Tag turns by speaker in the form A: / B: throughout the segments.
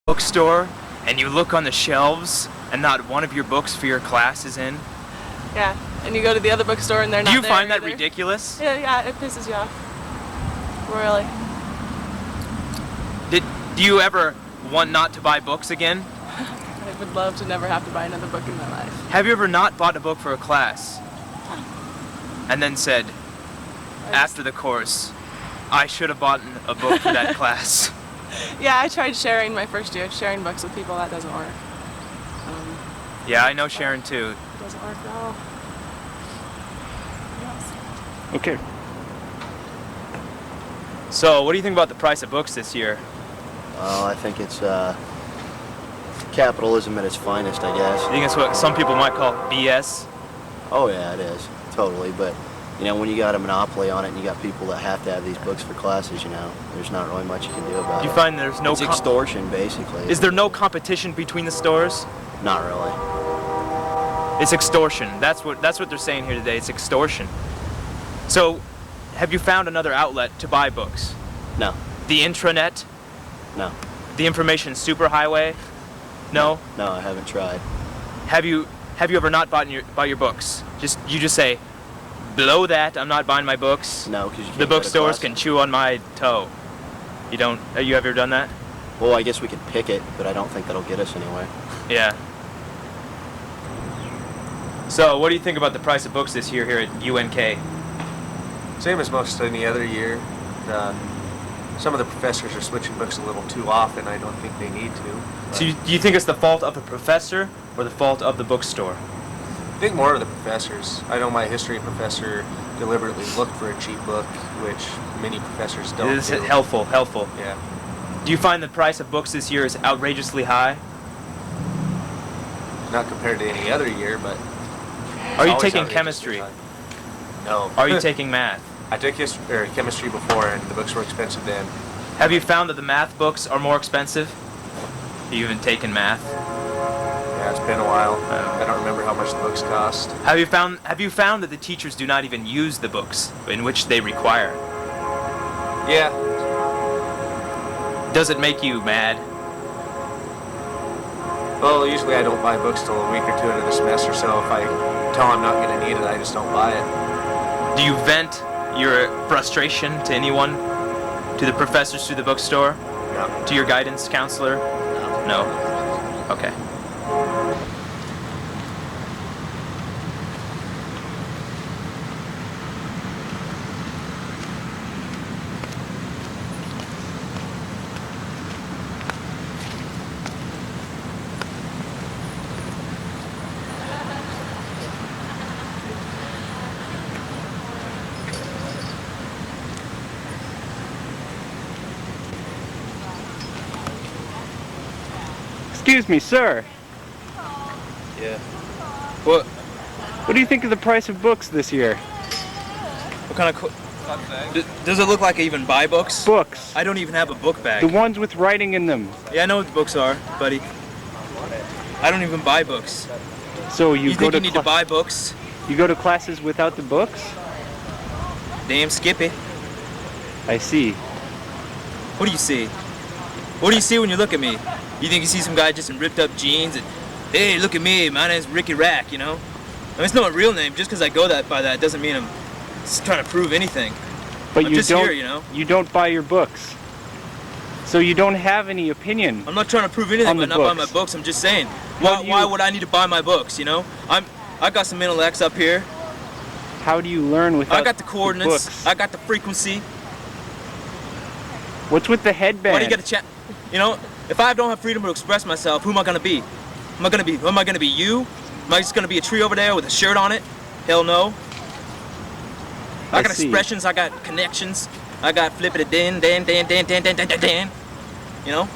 A: bookstore and you look on the shelves and not one of your books for your class is in?
B: Yeah, and you go to the other bookstore and they're not there.
A: Do you find that
B: either.
A: ridiculous?
B: Yeah, it pisses you off. Really.
A: Do you ever want not to buy books again?
B: I would love to never have to buy another book in my life.
A: Have you ever not bought a book for a class and then said, after the course, I should have bought a book for that class?
B: Yeah, I tried sharing my first year, sharing books with people. That doesn't work.
A: Yeah, I know Sharon too.
B: It doesn't work at all.
C: Okay.
A: So, what do you think about the price of books this year?
D: Well, I think it's capitalism at its finest, I guess.
A: I think it's what some people might call BS.
D: Oh yeah, it is. Totally. But, you know, when you got a monopoly on it and you got people that have to have these books for classes, you know, there's not really much you can do about it.
A: Do you find there's no...
D: It's extortion, basically.
A: Is there no competition between the stores?
D: Not really.
A: It's extortion. That's what they're saying here today. It's extortion. So, have you found another outlet to buy books?
D: No.
A: The intranet?
D: No.
A: The information superhighway? No?
D: No, I haven't tried.
A: Have you ever not bought your books? You just say, below that, I'm not buying my books.
D: No, because you can't
A: the
D: go to
A: bookstores
D: class.
A: can chew on my toe. You don't? Have you ever done that?
D: Well, I guess we could pick it, but I don't think that'll get us anywhere.
A: Yeah. So, what do you think about the price of books this year here at UNK?
E: Same as most any other year. Some of the professors are switching books a little too often. I don't think they need to.
A: So, do you think it's the fault of the professor or the fault of the bookstore?
E: I think more of the professors. I know my history professor deliberately looked for a cheap book, which many professors don't
A: This is
E: do.
A: helpful.
E: Yeah.
A: Do you find the price of books this year is outrageously high?
E: Not compared to any other year, but...
A: Are you
E: always
A: taking
E: outrageously
A: chemistry?
E: high. No.
A: Are you taking math?
E: I took chemistry before, and the books were expensive then.
A: Have you found that the math books are more expensive? Have you even taken math?
E: Yeah, it's been a while. I don't remember how much the books cost.
A: Have you found that the teachers do not even use the books in which they require?
E: Yeah.
A: Does it make you mad?
E: Well, usually I don't buy books till a week or two into the semester, so if I tell I'm not going to need it, I just don't buy it.
A: Do you vent your frustration to anyone? To the professors, to the bookstore?
E: No.
A: To your guidance counselor? No. Okay.
C: Excuse me, sir.
A: Yeah. What
C: What do you think of the price of books this year?
A: kind of... Does it look like I even buy books?
C: Books.
A: I don't even have a book bag.
C: The ones with writing in them.
A: Yeah, I know what the books are, buddy. I don't even buy books.
C: So you go
A: think
C: to
A: you need to buy books?
C: You go to classes without the books?
A: Damn Skippy.
C: I see.
A: What do you see? What do you see when you look at me? You think you see some guy just in ripped up jeans and, hey, look at me, my name's Ricky Rack, you know? I mean, it's not my real name. Just because I go by that doesn't mean I'm just trying to prove anything.
C: But
A: I'm
C: you
A: just
C: don't
A: here, you know?
C: You don't buy your books. So you don't have any opinion.
A: I'm not trying to prove anything
C: On
A: by
C: the
A: not buying my
C: books.
A: books. I'm just saying, why would I need to buy my books, you know? I got some intellects up here.
C: How do you learn without
A: I got the coordinates.
C: books?
A: I got the frequency.
C: What's with the headband?
A: Why do you got to chat? You know, if I don't have freedom to express myself, who am I gonna be? Am I gonna be you? Am I just gonna be a tree over there with a shirt on it? Hell no. I got
C: see.
A: expressions. I got connections. I got flippity dan. You know?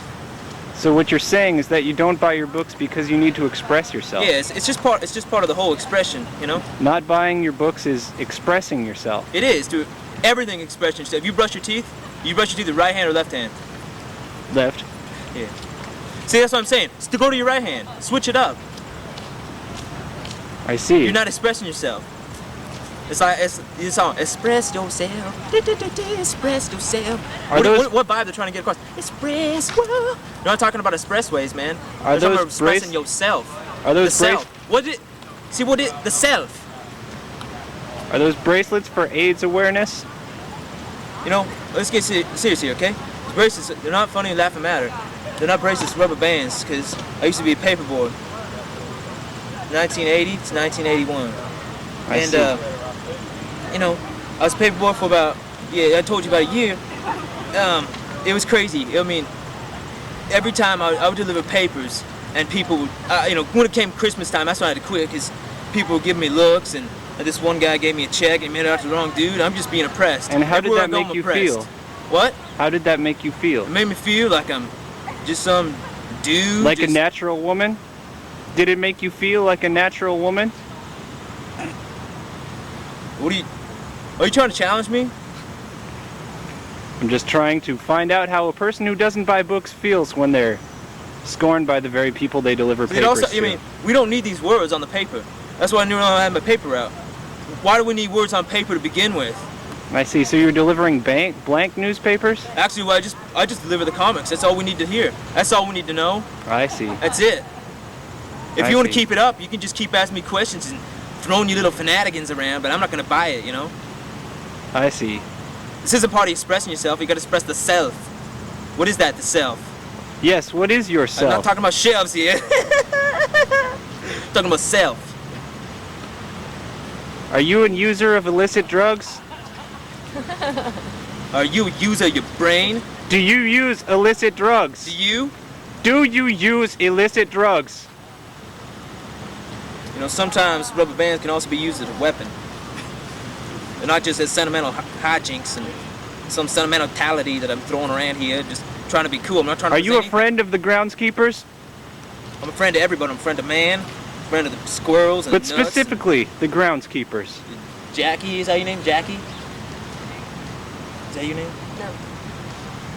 C: So what you're saying is that you don't buy your books because you need to express yourself.
A: Yeah, it's just part of the whole expression. You know?
C: Not buying your books is expressing yourself.
A: It is, dude. Everything expression. So if you brush your teeth with right hand or left hand?
C: Left.
A: Yeah. See, that's what I'm saying. It's to go to your right hand. Switch it up.
C: I see.
A: You're not expressing yourself. It's like it's on express yourself. Express yourself. What vibe they're trying to get across? Express. Whoa. You're not talking about expressways, man.
C: Are
A: they're talking
C: those
A: about expressing yourself.
C: Are those
A: the self? What did? See what it? The self.
C: Are those bracelets for AIDS awareness?
A: You know, let's get serious here, okay? These bracelets, they're not funny and laughing matter. They're not bracelets, rubber bands, because I used to be a paperboy. 1980 to 1981. You know, I was a paperboy for about, I told you about a year. It was crazy. I mean, every time I would deliver papers, and people would, you know, when it came Christmas time, that's when I had to quit, because people would give me looks, and this one guy gave me a check and made it out to the wrong dude. I'm just being oppressed.
C: And how did
A: Everywhere
C: that
A: I go,
C: make
A: I'm
C: you
A: oppressed.
C: feel?
A: What?
C: How did that make you feel?
A: It made me feel like I'm just some dude.
C: Like a natural woman? Did it make you feel like a natural woman?
A: What are you trying to challenge me?
C: I'm just trying to find out how a person who doesn't buy books feels when they're scorned by the very people they deliver papers to.
A: I mean, we don't need these words on the paper. That's why I knew I had my paper out. Why do we need words on paper to begin with?
C: I see. So you're delivering blank newspapers?
A: Actually, well, I just deliver the comics. That's all we need to hear. That's all we need to know.
C: I see.
A: That's it. If
C: I
A: you want to
C: see.
A: keep it up, you can just keep asking me questions and throwing your little fanaticans around, but I'm not going to buy it, you know?
C: I see.
A: This isn't part of expressing yourself. You got to express the self. What is that, the self?
C: Yes, what is
A: I'm
C: yourself?
A: not talking about shelves here. Talking about self.
C: Are you a user of illicit drugs?
A: Are you a user of your brain?
C: Do you use illicit drugs?
A: Do you?
C: Do you use illicit drugs?
A: You know, sometimes rubber bands can also be used as a weapon. They're not just as sentimental hijinks and some sentimentality that I'm throwing around here, just trying to be cool. I'm not trying to.
C: Are you a friend of the groundskeepers?
A: I'm a friend to everybody. I'm a friend of man, a friend of the squirrels and
C: But
A: nuts
C: specifically, the groundskeepers.
A: and Jackie, is that your name? Jackie? Is that your name?
B: No.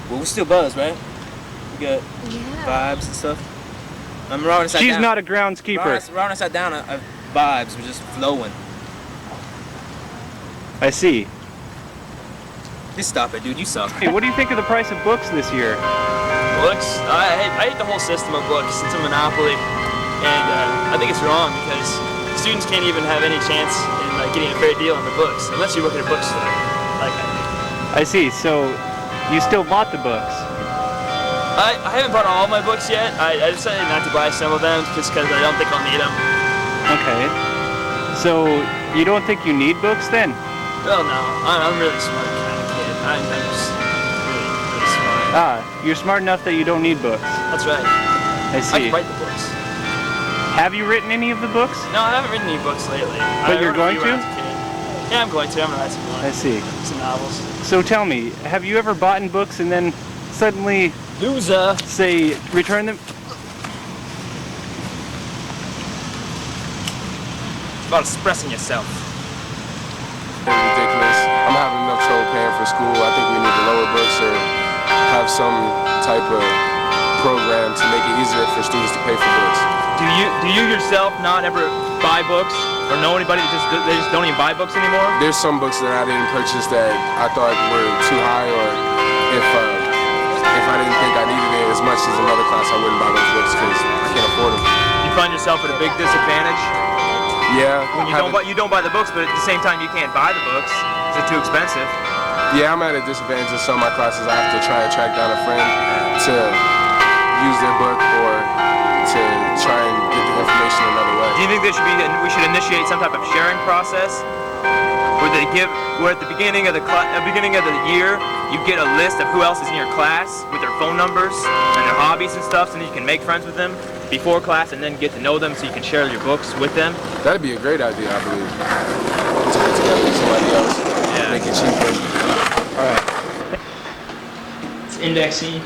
A: Well, we're still buzzed, right? We got
B: Yeah.
A: vibes and stuff. I'm rolling upside
C: She's
A: down.
C: not a groundskeeper.
A: Rolling upside down, vibes were just flowing.
C: I see.
A: Just stop it, dude. You suck.
C: Hey, what do you think of the price of books this year?
F: Books? I hate the whole system of books. It's a monopoly, and I think it's wrong because students can't even have any chance in getting a fair deal on the books unless you work at a bookstore. Like
C: I see. So, you still bought the books?
F: I haven't bought all my books yet. I decided not to buy some of them just because I don't think I'll need them.
C: Okay. So, you don't think you need books then?
F: Well, no, I'm really smart kind of kid. I'm just really, really smart.
C: Ah, you're smart enough that you don't need books.
F: That's right.
C: I
F: I
C: see.
F: can write the books.
C: Have you written any of the books?
F: No, I haven't written any books lately.
C: But
F: I
C: you're
F: wrote a
C: going
F: few
C: to?
F: when I was a kid. Yeah, I'm going to. I'm gonna write some more.
C: I see.
F: Some novels.
C: So tell me, have you ever bought books and then suddenly,
F: Loser.
C: say, return them?
A: It's about expressing yourself.
G: Ridiculous. I'm having enough trouble paying for school. I think we need to lower books or have some type of program to make it easier for students to pay for books.
A: Do you yourself not ever buy books or know anybody that they just don't even buy books anymore?
G: There's some books that I didn't purchase that I thought were too high, or if I didn't think I needed it as much as another class, I wouldn't buy those books because I can't afford them.
A: You find yourself at a big disadvantage
G: Yeah.
A: when you don't buy the books, but at the same time you can't buy the books. Is it too expensive?
G: Yeah, I'm at a disadvantage in some of my classes. I have to try and track down a friend to use their book or to try and get the information another way.
A: Do you think we should initiate some type of sharing process where at the beginning of the year you get a list of who else is in your class with their phone numbers and their hobbies and stuff, so then you can make friends with them before class and then get to know them so you can share your books with them?
G: That'd be a great idea, I believe. To get together with somebody else, make it cheaper.
F: It's indexing.